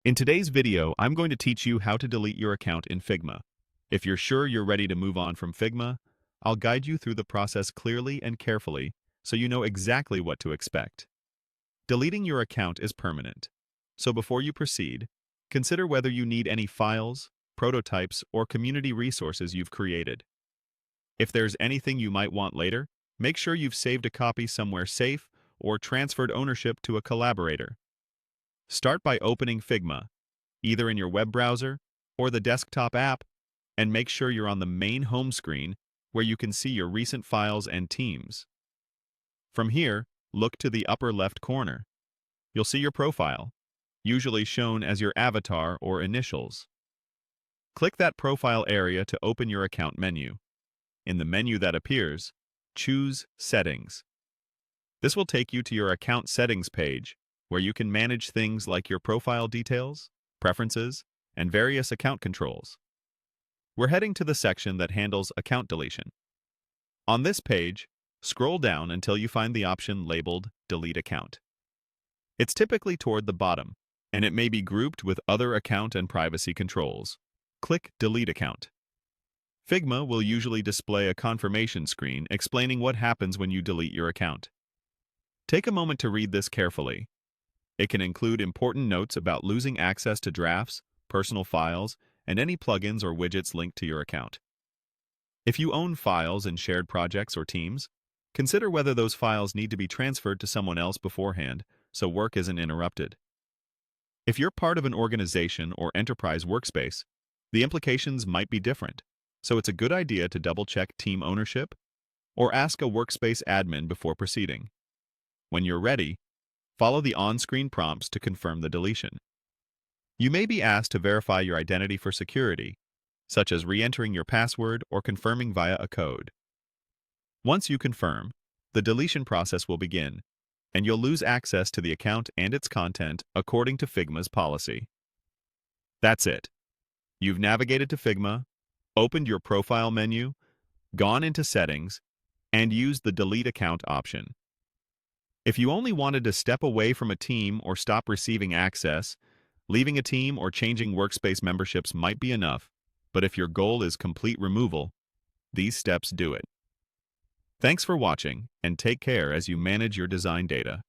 In today's video, I'm going to teach you how to delete your account in Figma. If you're sure you're ready to move on from Figma, I'll guide you through the process clearly and carefully so you know exactly what to expect. Deleting your account is permanent, so before you proceed, consider whether you need any files, prototypes, or community resources you've created. If there's anything you might want later, make sure you've saved a copy somewhere safe or transferred ownership to a collaborator. Start by opening Figma, either in your web browser or the desktop app, and make sure you're on the main home screen where you can see your recent files and teams. From here, look to the upper left corner. You'll see your profile, usually shown as your avatar or initials. Click that profile area to open your account menu. In the menu that appears, choose Settings. This will take you to your account settings page, where you can manage things like your profile details, preferences, and various account controls. We're heading to the section that handles account deletion. On this page, scroll down until you find the option labeled Delete Account. It's typically toward the bottom, and it may be grouped with other account and privacy controls. Click Delete Account. Figma will usually display a confirmation screen explaining what happens when you delete your account. Take a moment to read this carefully. It can include important notes about losing access to drafts, personal files, and any plugins or widgets linked to your account. If you own files in shared projects or teams, consider whether those files need to be transferred to someone else beforehand so work isn't interrupted. If you're part of an organization or enterprise workspace, the implications might be different, so it's a good idea to double-check team ownership or ask a workspace admin before proceeding. When you're ready, follow the on-screen prompts to confirm the deletion. You may be asked to verify your identity for security, such as re-entering your password or confirming via a code. Once you confirm, the deletion process will begin, and you'll lose access to the account and its content according to Figma's policy. That's it. You've navigated to Figma, opened your profile menu, gone into Settings, and used the Delete Account option. If you only wanted to step away from a team or stop receiving access, leaving a team or changing workspace memberships might be enough, but if your goal is complete removal, these steps do it. Thanks for watching, and take care as you manage your design data.